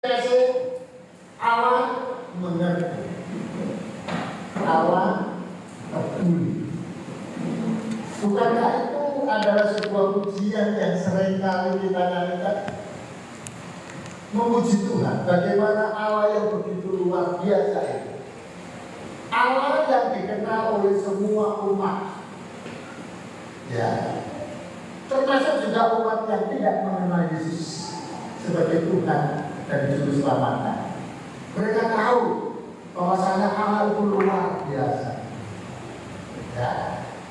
kasih Allah mengerti, Allah peduli. Bukankah itu adalah sebuah pujian yang sering kali kita nyanyikan? Memuji Tuhan, bagaimana Allah yang begitu luar biasa itu. Allah yang dikenal oleh semua umat, ya, termasuk juga umat yang tidak mengenal Yesus sebagai Tuhan dan Juru Selamat. Mereka tahu bahwasanya Allah itu luar biasa. Ya,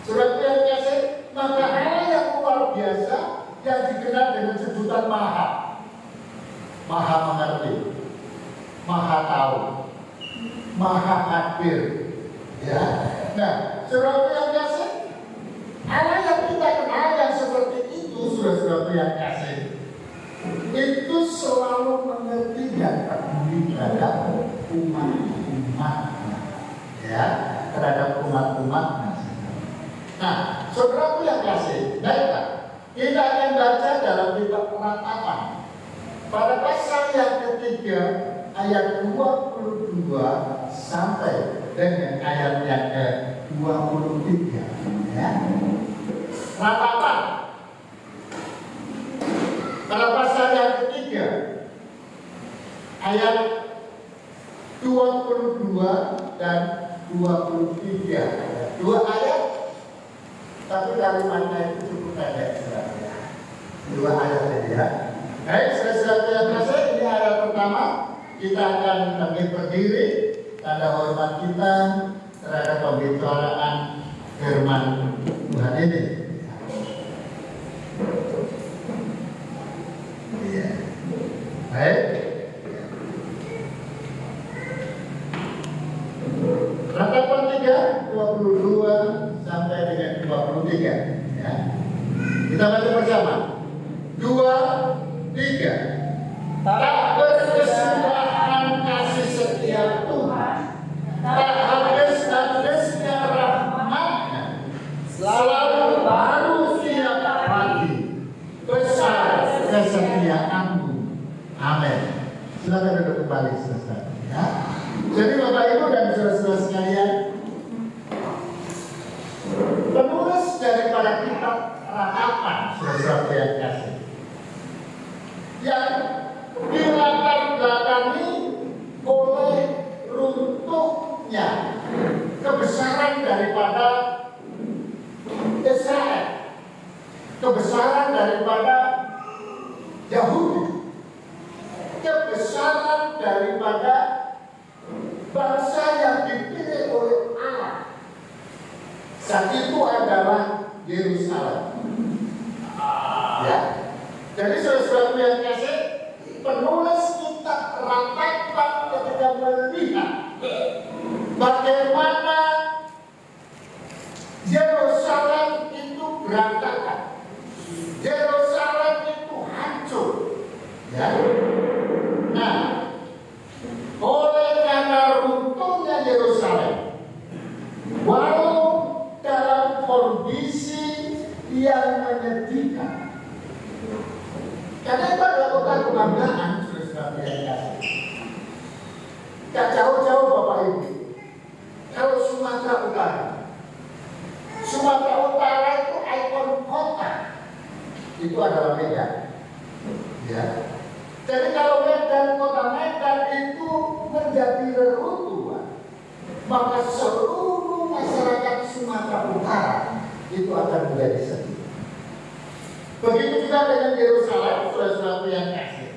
surat yang kasih, maka Allah yang luar biasa yang dikenal dengan sebutan Maha, Maha mengerti, Maha tahu, Maha hadir. Ya, nah, surat yang kasih, Allah yang kita kenal yang seperti itu, surat yang kasih, itu selalu mengerti dan peduli terhadap umat-umatnya, ya, terhadap umat-umatnya. Nah, saudaraku yang kasih, baiklah, kita akan baca dalam kitab Penatapan pada pasal yang ketiga ayat 22 sampai dengan ayat yang ke-23, ya. Penatapan pada pasal yang ketiga ayat 22 dan 23, dua ayat, tapi kalimatnya itu cukup pendek, dua ayat saja, ya. Baik, saudara yang kasih, ini ayat pertama. Kita akan berdiri tanda hormat kita terhadap pembicaraan firman Tuhan ini. Ya. Baik. Penatapan 3, 22 sampai dengan 23, ya. Kita baca bersama. 2, 3. Tak berkesudahan kasih setia Tuhan, tak habis-habisnya rahmat-Nya, selalu baru tiap pagi, besar kesetiaan-Mu. Amin. Silakan duduk kembali, saudara. Ya. Jadi Bapak Ibu dan saudara-saudara sekalian, penulis daripada kitab Penatapan, saudara yang kasih, yang dilatar belakangi oleh runtuhnya kebesaran daripada Israel, kebesaran daripada Yahudi, kebesaran daripada bangsa yang dipilih oleh Allah. Saat itu adalah Yerusalem. Ya. Jadi saudara yang kasih, penulis kitab Penatapan ketika melihat bagaimana Yerusalem itu berantakan, Yerusalem itu hancur, ya. Nah, oleh karena runtuhnya Yerusalem, walau dalam kondisi yang menyedihkan, karena itu adalah kota kebanggaan, saudara yang kasih. Tak jauh-jauh Bapak Ibu, kalau Sumatera Utara itu ikon kota, itu adalah Medan, ya. Jadi kalau Medan, kota Medan itu menjadi reruntuhan, maka seluruh masyarakat Sumatera Utara itu akan menjadi sedih. Begitu juga dengan Yerusalem, saudara yang kasih.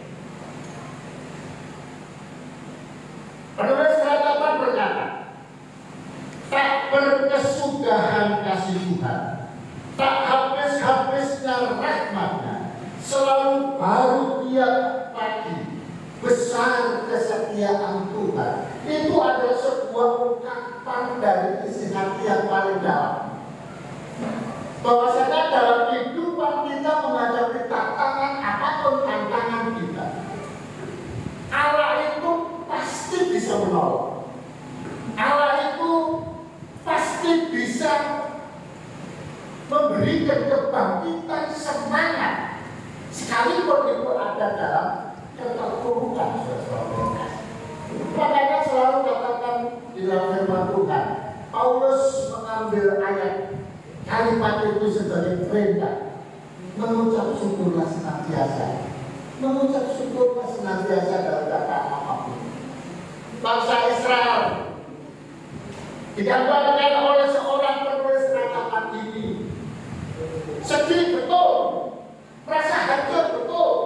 Penulis Penatapan berkata, tak berkesudahan kasih Tuhan, tak habis-habisnya rahmat-Nya, selalu baru tiap pagi, besar kesetiaan Tuhan. Itu adalah sebuah ungkapan dari isi hati yang paling dalam, bahwasanya dalam kehidupan kita menghadapi tantangan apapun tantangan kita, Allah itu pasti bisa menolong. Allah itu pasti bisa memberikan kebangkitan semangat, sekalipun itu ada dalam keterpurukan, saudara kalimat itu sebagai perintah. Mengucap syukurlah senantiasa. Mengucap syukurlah senantiasa dalam kata apapun. Bangsa Israel digambarkan oleh seorang penulis ratapan ini. Sedih betul, merasa hancur betul,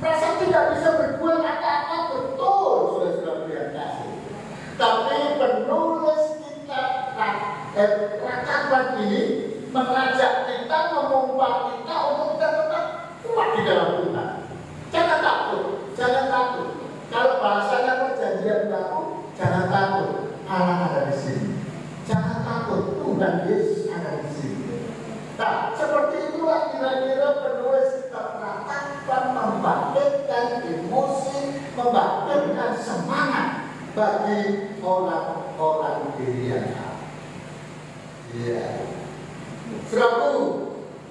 merasa tidak bisa berbuat apa-apa betul, saudara-saudara yang kasih. Tapi penulis kitab ratapan ini mengajak kita, memompa kita untuk kita tetap kuat di dalam Tuhan. Jangan takut, jangan takut. Kalau bahasanya perjanjian baru, jangan takut. Allah ada di sini. Jangan takut, Tuhan Yesus ada di sini. Nah, seperti itulah kira-kira penulis kitab ratapan membangkitkan emosi, membangkitkan semangat bagi orang-orang dirinya. Iya. Saudaraku,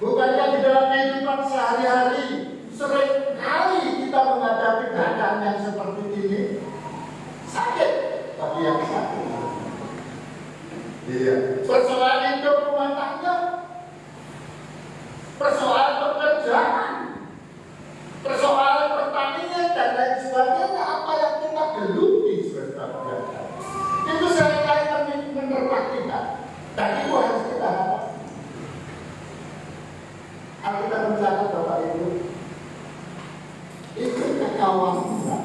bukankah di dalam kehidupan sehari-hari sering kali kita menghadapi keadaan yang seperti ini? Sakit bagi yang sakit. Iya. Persoalan hidup rumah tangga, persoalan pekerjaan, persoalan pertanian dan lain sebagainya, apa yang kita geluti sebenarnya. Itu seringkali menerpa kita. Dan itu harus kita hadapi. Alkitab mencatat Bapak Ibu, itu kekawasan,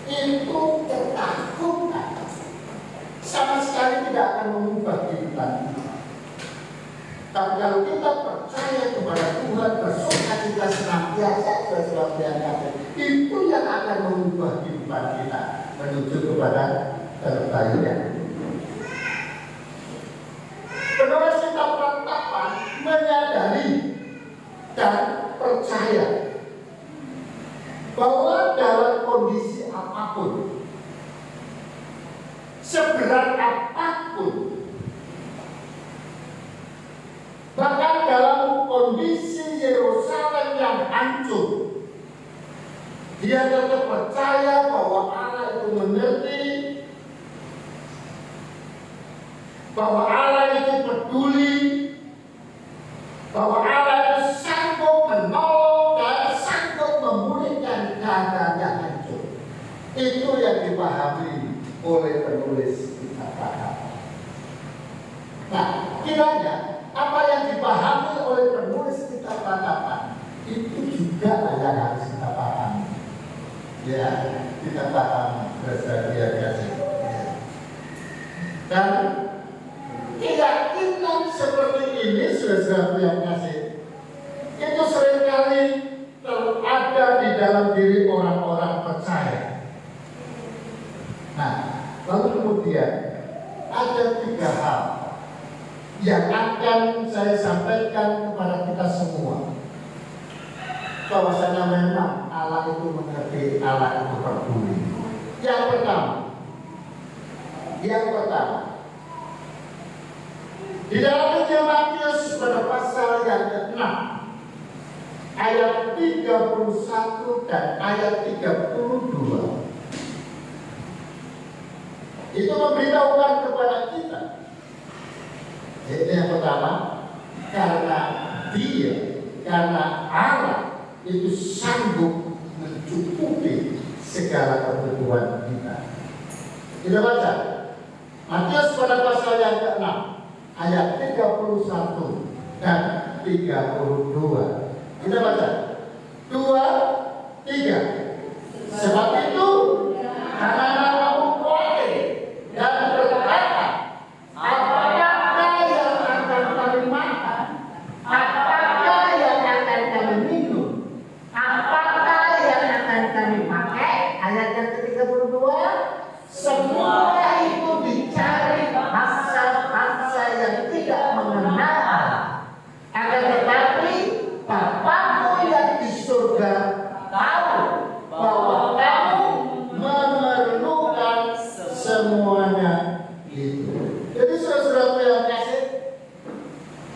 itu ketakutan, sama sekali tidak akan mengubah kehidupan kita. Tapi kalau kita percaya kepada Tuhan, bersuka cita senantiasa sesuatu yang ada, itu yang akan mengubah kehidupan kita menuju kepada kebahagiaan. Penulis kitab ratapan menyadari dan percaya bahwa dalam kondisi apapun, seberat apapun, bahkan dalam kondisi Yerusalem yang hancur, dia tetap percaya bahwa Allah itu mengerti, bahwa Allah itu peduli, bahwa Allah itu sanggup menolong dan sanggup memulihkan keadaan yang hancur. Itu yang dipahami oleh penulis kitab ratapan. Nah, kiranya apa yang dipahami oleh penulis kitab ratapan itu juga yang harus kita pahami. Ya, kita pahami bersedia. Dan keyakinan seperti ini, saudara yang kasih, itu seringkali ada di dalam diri orang-orang percaya. Nah, lalu kemudian ada 3 hal yang akan saya sampaikan kepada kita semua, bahwasanya memang Allah itu mengerti, Allah itu peduli. Yang pertama, di dalam Injil Matius pada pasal yang ke-6 ayat 31 dan ayat 32 itu memberitahukan kepada kita, ini yang pertama, karena Allah itu sanggup mencukupi segala kebutuhan kita. Kita baca Matius pada pasal yang ke-6 ayat 31 dan 32. Kita baca 2, 3. Sebab itu karena kamu khawatir dan berkata, apakah yang akan kami makan? Apakah yang akan kami minum? Apakah yang akan kami pakai? Ayat yang ke-32. Semua itu dicari bangsa-bangsa yang tidak mengenal Allah. Akan tetapi Bapa-Mu yang di surga tahu bahwa kamu memerlukan semuanya itu. Jadi saudara-saudara yang kasih,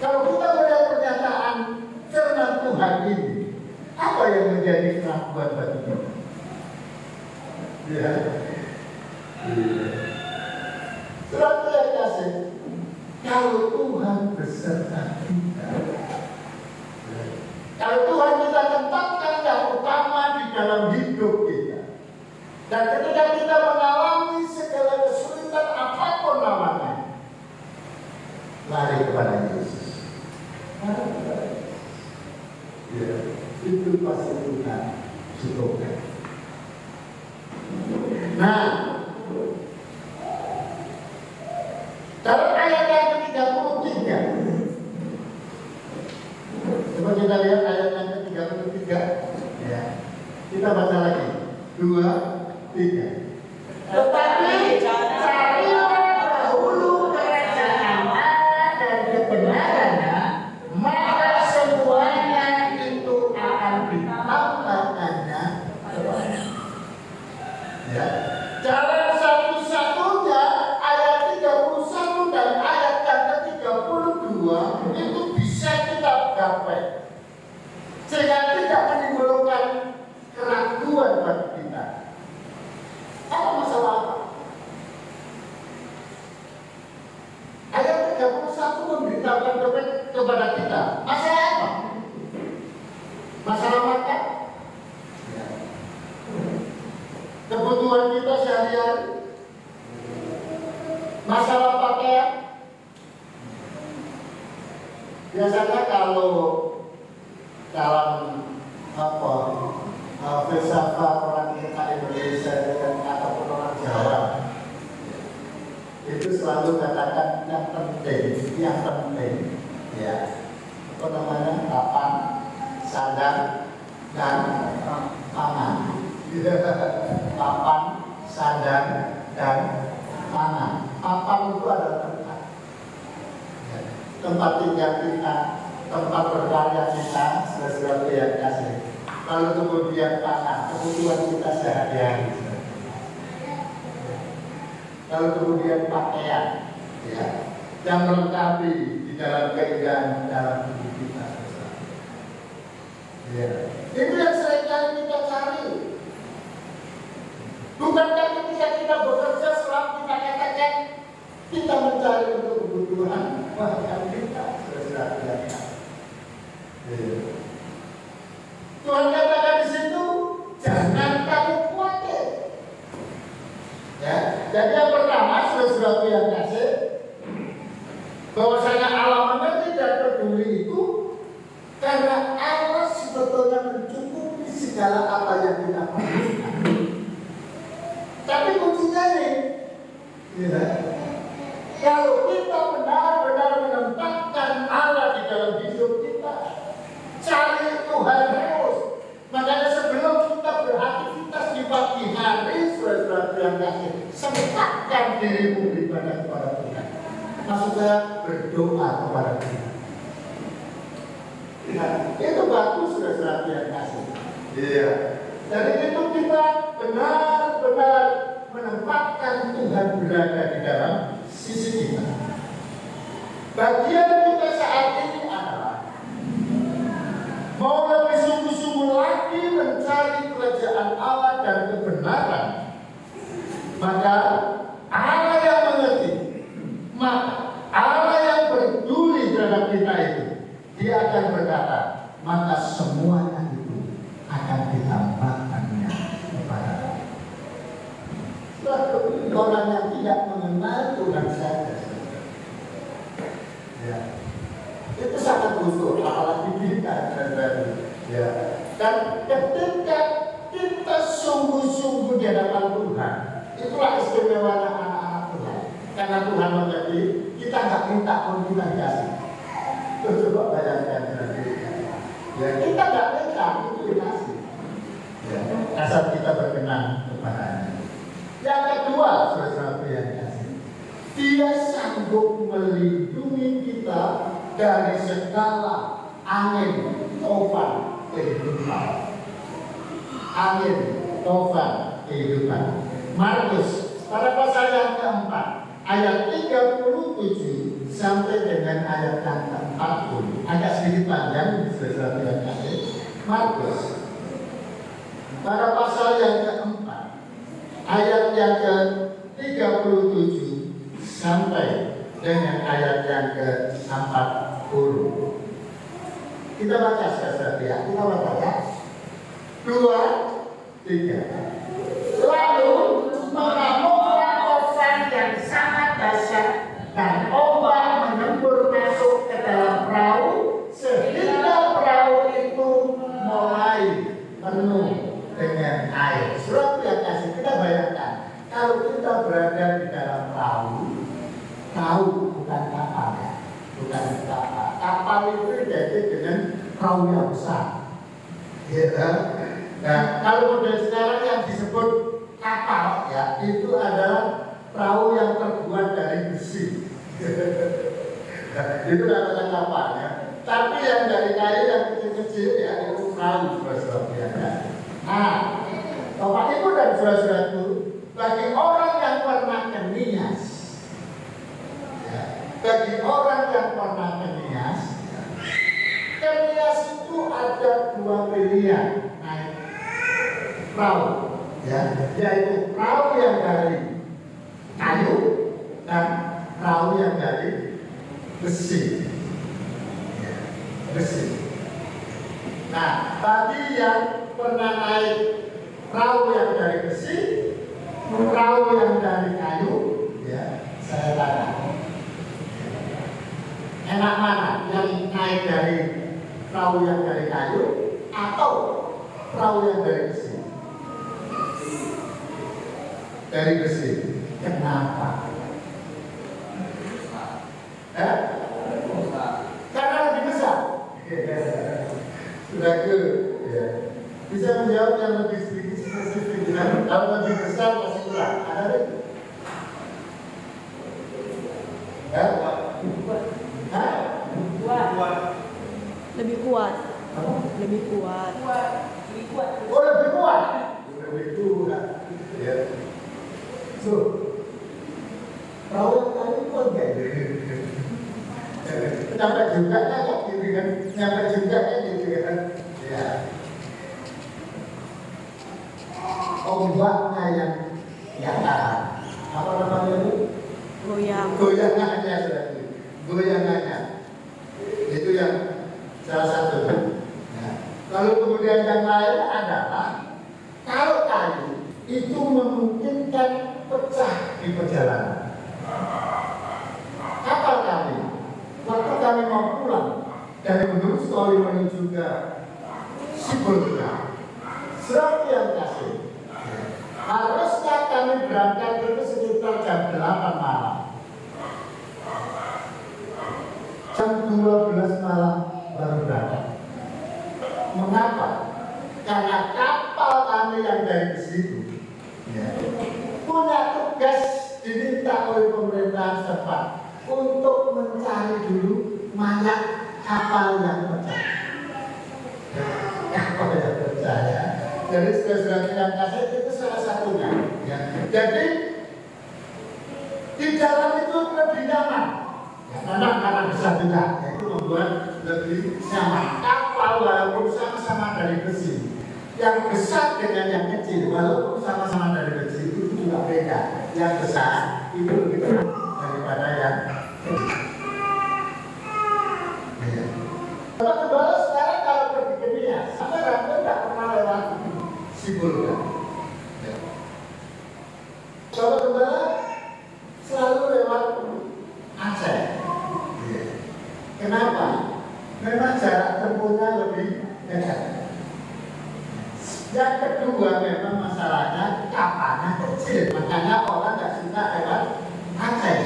kalau kita melihat pernyataan firman Tuhan ini, apa yang menjadi pengakuan bagi kita? Ya. Saudara yang kasih, kalau Tuhan beserta kita. Kalau Tuhan kita tempatkan yang utama di dalam hidup kita. Dan ketika kita mengalami segala kesulitan apapun namanya, lari kepada Yesus. Ya, itu pasti Tuhan cukupkan. Nah, dalam ayat yang ke-33, coba kita lihat ayat yang ke-33. Ya, kita baca lagi. 2, 3. Tetapi carilah dahulu kerajaan Allah dan kebenarannya, maka semuanya itu akan ditambahkannya kepadamu. Ya. Jalan satu-satunya ayat 31 dan ayat yang ke-32 itu bisa kita gapai sehingga tidak menimbulkan keraguan bagi kita. Apa masalah apa? Ayat 31 memberitahukan kepada kita masalah apa? Masalah makan, kebutuhan kita sehari-hari, masalah pakaian. Biasanya kalau dalam filsafat orang kita Indonesia ataupun orang Jawa itu selalu katakan yang penting, ya, apa namanya, papan, sandang, dan pangan. Papan, sandang, dan pangan. Papan itu adalah tempat, ya, tempat tinggal kita, tempat berkarya kita, sesuatu yang kasih. Lalu kemudian pangan, kebutuhan kita sehari-hari. Lalu kemudian pakaian, ya, yang melengkapi di dalam keindahan dalam hidup kita. Ya. Itu yang seringkali kita cari. Bukankah ketika kita bekerja selalu kita katakan kita mencari untuk kebutuhan bahkan kita sesuatu yang Tuhan katakan di situ, jangan kamu khawatir. Ya, jadi yang pertama, sesuatu yang kasih, bahwasanya Allah mengerti dan peduli itu karena Allah sebetulnya mencukupi segala apa yang kita perlukan. Tapi kuncinya ini, ya, kalau kita benar-benar menempatkan Allah di dalam hidup kita, cari Tuhan terus. Makanya sebelum kita beraktivitas di pagi hari, saudara yang kasih, sempatkan dirimu beribadah kepada Tuhan. Maksudnya berdoa kepada Tuhan. Nah, itu bagus, saudara yang kasih. Iya. Dari itu kita benar-benar menempatkan Tuhan berada di dalam sisi kita. Bagian kita saat ini adalah mau lebih sungguh-sungguh lagi mencari kerajaan Allah dan kebenaran. Maka Allah yang mengerti, maka Allah yang peduli terhadap kita itu, Dia akan berkata, maka semuanya itu akan ditambahkannya kepada orang yang tidak mengenal Tuhan saja. Ya. Itu sangat butuh, apalagi kita, ya. Dan ketika kita sungguh-sungguh di hadapan Tuhan, itulah istimewanya anak-anak Tuhan. Karena Tuhan mengerti, kita nggak minta pun kita dikasih. Itu coba bayangkan, ya, kita nggak minta, itu dikasih. Ya. Asal kita berkenan kepadanya. Yang kedua, saudara yang kasih, Dia sanggup melindungi kita dari segala angin topan kehidupan. Angin topan kehidupan. Markus pada pasal yang keempat ayat 37 sampai dengan ayat yang ke-40. Agak sedikit panjang, saudara yang kasih. Markus pada pasal yang keempat ayat yang ke-37 sampai dengan ayat yang ke-40. Kita baca sekali ya, kita baca ya. 2, 3. Lalu mengamuklah ombak yang sangat dahsyat dan ombak menyembur masuk ke dalam perahu sehingga perahu itu mulai penuh dengan air. Surat yang kasih, kita bayangkan kalau kita berada di dalam perahu bukan kapal ya, bukan kapal. Kapal itu identik dengan perahu yang besar. Ya. Nah, kalau model sekarang yang disebut kapal ya, itu adalah perahu yang terbuat dari besi. Itu namanya kapal ya. Tapi yang dari kayu yang kecil-kecil ya itu perahu, saudara-saudara. Nah, Bapak Ibu dan saudara-saudaraku, bagi orang yang pernah ke Nias, ya, bagi orang yang pernah ke Nias itu ada 2 pilihan naik perahu, ya, yaitu perahu yang dari kayu dan perahu yang dari besi. Ya, besi. Nah, bagi yang pernah naik perahu yang dari besi, perahu yang dari kayu, ya, saya tanya, enak mana yang naik dari perahu yang dari kayu atau perahu yang dari besi? Dari besi. Kenapa? Karena lebih besar. Sudah ke, ya. Bisa menjawab yang lebih sedikit spesifik. Kalau lebih besar masih kurang. Ada lagi? Lebih kuat. Lebih kuat. Oh, lebih kuat. Lebih kuat. Ya. So, perahu yang tadi kuat nggak? Nyampe juga kan, gitu kan? Nyampe juga kan, gitu kan? Ya. Ombaknya yang tahan. Apa namanya itu? Goyang. Goyangannya sudah. Goyangannya. Itu yang salah satu. Ya. Lalu kemudian yang lain adalah kalau kayu itu memungkinkan pecah di perjalanan. Kapal kami, waktu kami mau pulang dari Gunung Stoli menuju ke Sibolga, Surat yang kasih, harusnya kami berangkat itu sekitar jam 8 malam. Jam 12 malam baru berangkat. Mengapa? Karena kapal kami yang dari situ, ya, punya tugas diminta oleh pemerintahan setempat untuk mencari dulu mayat kapal yang pecah. Kapal yang pecah ya. Jadi sudah yang kasih itu salah satunya. Ya. Jadi di dalam itu lebih nyaman. Ya, karena besar juga, itu membuat lebih nyaman. Kapal walaupun sama-sama dari besi. Yang besar dengan yang kecil, walaupun sama-sama dari besi itu juga beda. Yang besar itu lebih berat daripada yang kecil. Ya. Bapak Gembala sekarang kalau pergi ke Nias, sampai Rangga tidak pernah lewat Sibolga. Ya. Bapak Gembala selalu lewat Aceh. Ya. Kenapa? Memang jarak tempuhnya lebih dekat. Yang kedua memang masalahnya kapalnya kecil, makanya orang tidak suka lewat Aceh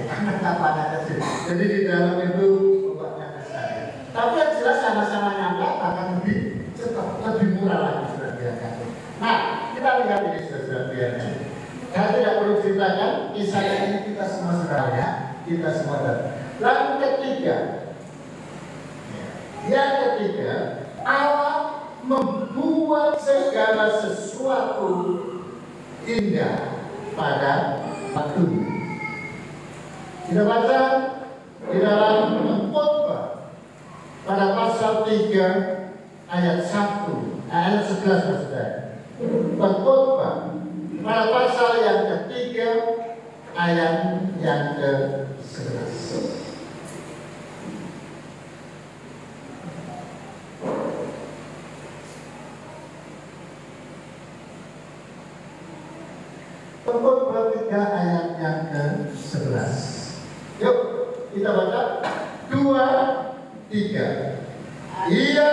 karena kapalnya kecil. Jadi di dalam itu obatnya besar. Tapi yang jelas sama-sama nyampe akan lebih cepat, lebih murah lagi sudah biasa. Nah, kita lihat ini sudah biasa. Saya tidak perlu ceritakan kisah ini, kita semua sudah ya, kita semua tahu. Lalu yang ketiga, Allah membuat segala sesuatu indah pada waktunya. Kita baca di dalam Khotbah pada pasal 3 ayat 1, ayat 11 maksudnya. Khotbah pada pasal yang ketiga ayat yang ke-11. Pengkhotbah 3 ayat yang ke-11. Yuk kita baca 2, 3. Ia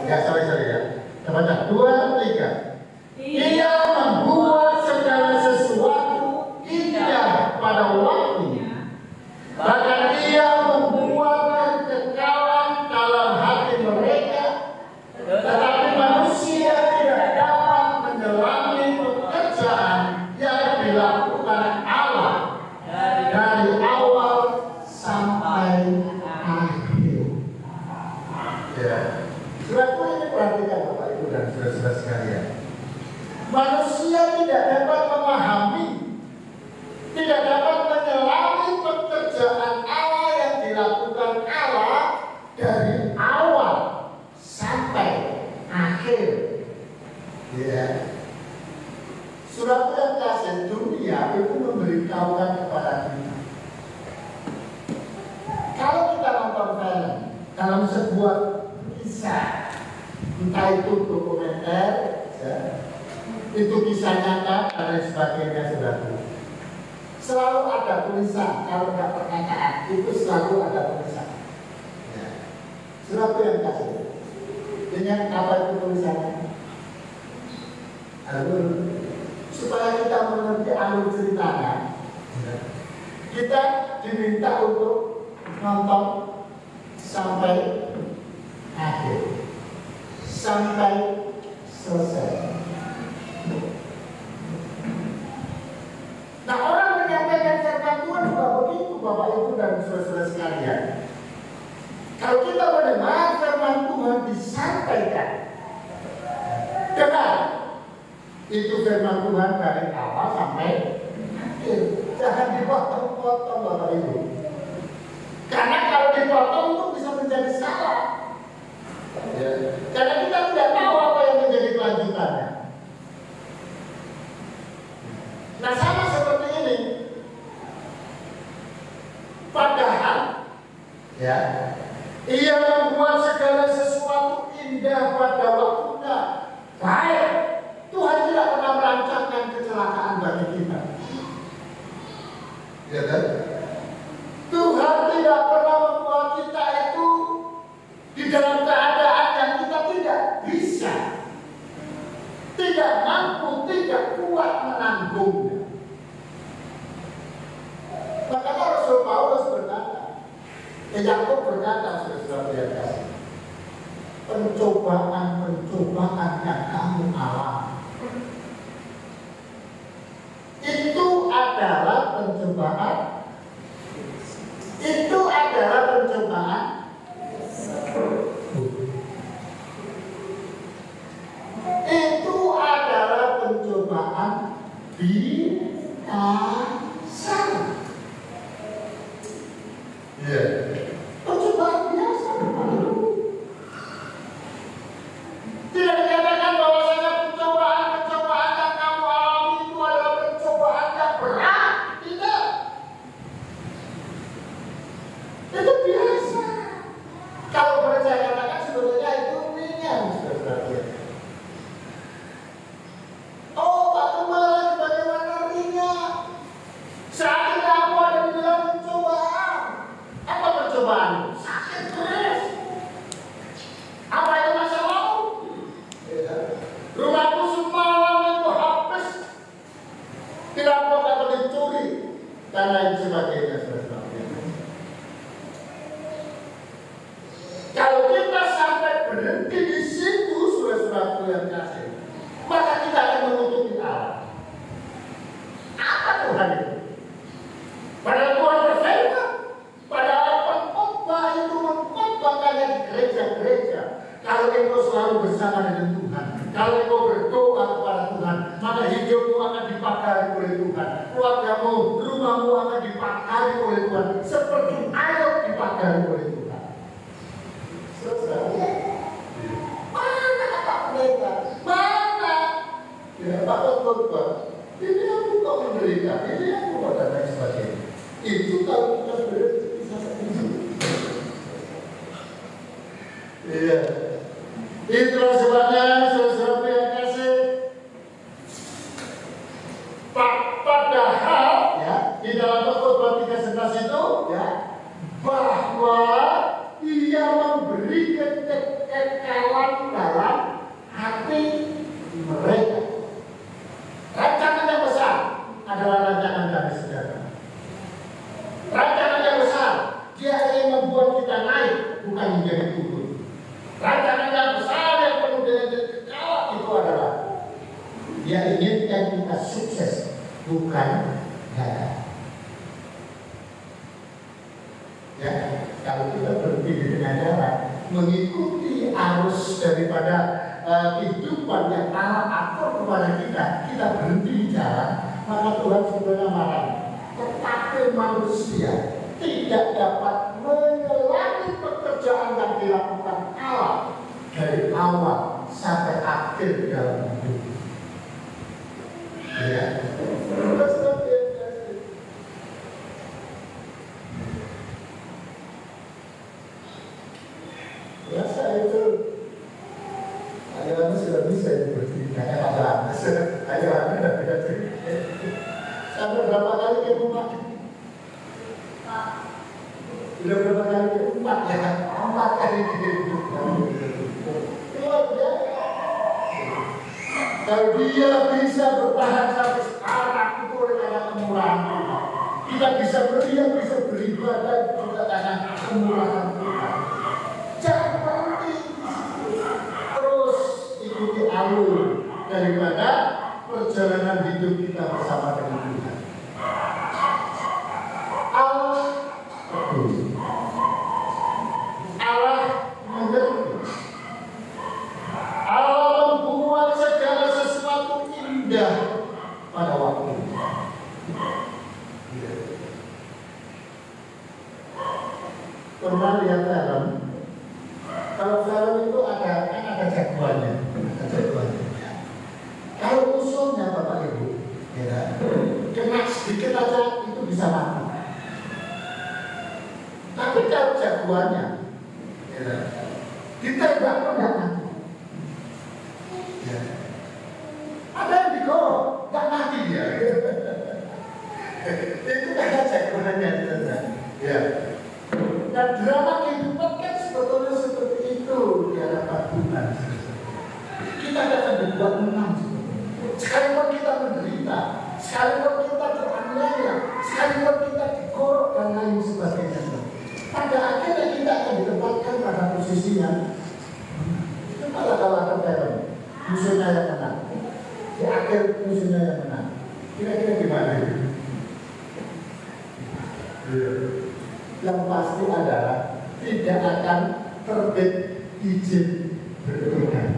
ya sorry ya. Kita baca 2, 3. Ia membuat segala sesuatu indah pada waktunya. Bahkan ia membuat kekekalan dalam hati mereka. Tetapi manusia tidak dapat menyelami pekerjaan yang dilakukan Allah dari awal sampai akhir. Ya. Surat ini perhatikan Bapak Ibu dan saudara-saudara sekalian. Manusia tidak dapat memahami, tidak dapat menyelami pekerjaan Allah yang dilakukan Allah dari awal sampai akhir. Ya. Surat yang kasih dunia itu memberitahukan kepada kita. Kalau kita nonton film dalam sebuah kisah, entah itu dokumenter, ya, itu kisah nyata dan lain sebagainya, saudara. Selalu ada tulisan, kalau tidak perkataan itu selalu ada tulisan. Ya. Surat yang kasih. Dengan apa itu tulisannya? Alur. Supaya kita mengerti alur ceritanya, kita diminta untuk nonton sampai akhir, sampai selesai. Nah, orang menyampaikan firman Tuhan juga begitu, Bapak Ibu dan saudara-saudara sekalian. Kalau kita mendengar firman Tuhan disampaikan, dengar itu firman Tuhan dari awal sampai akhir. Jangan dipotong-potong, Bapak Ibu. Karena kalau dipotong itu bisa menjadi salah. Ya. Karena kita tidak tahu apa yang menjadi kelanjutannya. Nah, sama seperti ini. Padahal, ya, ia membuat segala sesuatu indah pada waktunya. Baik, Tuhan tidak pernah merancangkan kecelakaan bagi kita. Ya kan? Tuhan tidak pernah membuat kita itu di dalam keadaan yang kita tidak bisa, tidak mampu, tidak kuat menanggungnya. Makanya Rasul Paulus berkata, Yakub berkata, saudara yang kasih, pencobaan yang kamu alami itu adalah pencobaan. Itu adalah pencobaan. Itu adalah pencobaan biasa. Ya. Pencobaan biasa. Tidak dikatakan bahwasanya pencobaan yang kamu alami itu adalah pencobaan yang berat. Tidak. Itu biasa. Kalau boleh saya katakan sebenarnya itu ringan, saudara-saudara. Oh, Pak Kemarin bagaimana ringan? Saat ini aku ada di dalam pencobaan. Apa pencobaan? Sakit keras. Apa itu masa lalu? Rumahku semalam itu habis dirampok atau dicuri dan lain sebagainya, saudara-saudara. Kalau kita sampai berhenti di situ, saudara-saudara yang kasih, maka kita akan menutupi Allah. Apa Tuhan itu? Padahal Tuhan berfirman, padahal pengkhotbah itu mengkhotbahkannya di gereja-gereja. Kalau engkau selalu bersama dengan Tuhan, kalau engkau berdoa kepada Tuhan, maka hidupmu akan dipakari oleh Tuhan, keluargamu, rumahmu akan dipakari oleh Tuhan, seperti Ayub dipakari oleh Tuhan. Selesai. Mana Pak Pendeta? Mana? Ya, Pak Khotbah. ini aku kok menderita, ini aku kok dan lain sebagainya. Itu kalau kita berhenti bisa seperti iya. Itu sebabnya saudara yang kasih. Padahal ya di dalam Khotbah 3:11 itu ya bahwa ia memberi kekekalan dalam hati mereka. Rancangan yang besar adalah rancangan damai sejahtera. Rancangan yang besar, dia ingin membuat kita naik, bukan menjadi turun. Rancangan yang besar yang penuh dengan kekekalan itu adalah dia inginkan kita sukses, bukan gagal. Ya, kalau kita berhenti di tengah jalan, mengikuti arus daripada kehidupan yang Allah atur kepada kita, kita berhenti di jalan, maka Tuhan sebenarnya marah. Tetapi manusia tidak dapat mengulangi pekerjaan yang dilakukan Allah dari awal sampai akhir dalam hidup. Ya, biasa itu. Ayo sudah bisa bercerita, ayo anda tidak cerita. Anda berapa kali ke rumah? Sudah berapa kali ke rumah ya? 4 kali ke rumah. Kalau dia bisa bertahan sampai sekarang itu oleh karena kemurahan Tuhan. Kita bisa beribadah juga karena kemurahan Tuhan. Jangan berhenti terus ikuti alur daripada perjalanan hidup kita bersama dengan Tuhan. Allah peduli. Allah mengerti. Allah membuat segala sesuatu indah pada waktunya. Pernah lihat film? Kalau film itu ada jagoannya. Kalau musuhnya Bapak Ibu, ya, kena sedikit aja itu bisa mati. Tapi kalau jagoannya, ya, ditembak pun nggak mati. Ya. Ada yang digorok, nggak mati dia. Itu karena jagoannya, ya. Dan drama kehidupan kan sebetulnya seperti itu di hadapan Tuhan. Kita akan dibuat menang. Sekalipun kita menderita, sekalipun kita teraniaya, sekalipun kita digorok dan lain sebagainya. Pada akhirnya kita akan ditempatkan pada posisinya. Itu malah kalau ada film, musuhnya yang menang. Di akhir musuhnya yang menang. Kira-kira gimana itu? Yang pasti adalah tidak akan terbit izin berperang.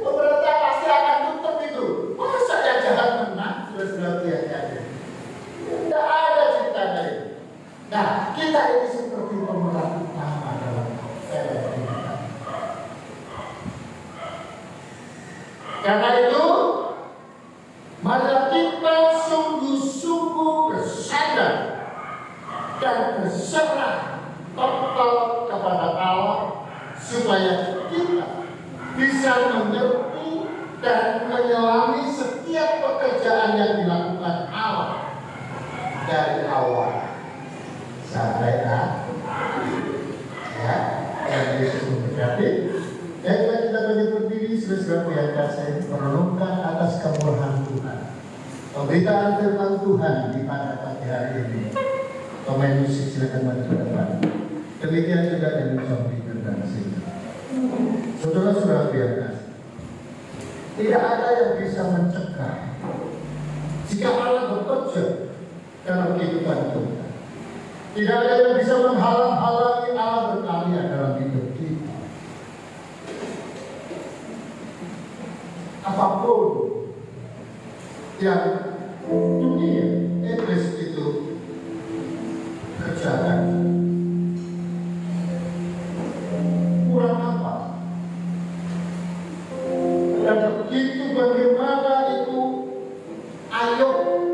Pemerintah pasti akan tutup itu. Masa yang jahat menang? Sudah lihat. Tidak ada ceritanya itu. Nah, kita ini seperti pemeran utama dalam film ini. Karena itu, marilah kita sungguh-sungguh bersandar dan berserah total kepada Allah supaya kita bisa mengerti dan menyelami setiap pekerjaan yang dilakukan Allah dari awal sampai akhir. Ya, dan Yesus memberkati. Baiklah, kita bagi berdiri saudara yang kasih merenungkan atas kemurahan Tuhan. Pemberitaan firman Tuhan di pada pagi hari ini. Pemain musik silakan maju ke depan. Demikian juga dengan zombie dan sini. Saudara-saudara yang kasih, tidak ada yang bisa mencegah jika Allah bekerja dalam kehidupan kita. Tidak ada yang bisa menghalang-halangi Allah berkarya dalam hidup kita. Apapun yang dunia iblis itu kerjakan, kurang apa? Dan begitu bagaimana itu Ayub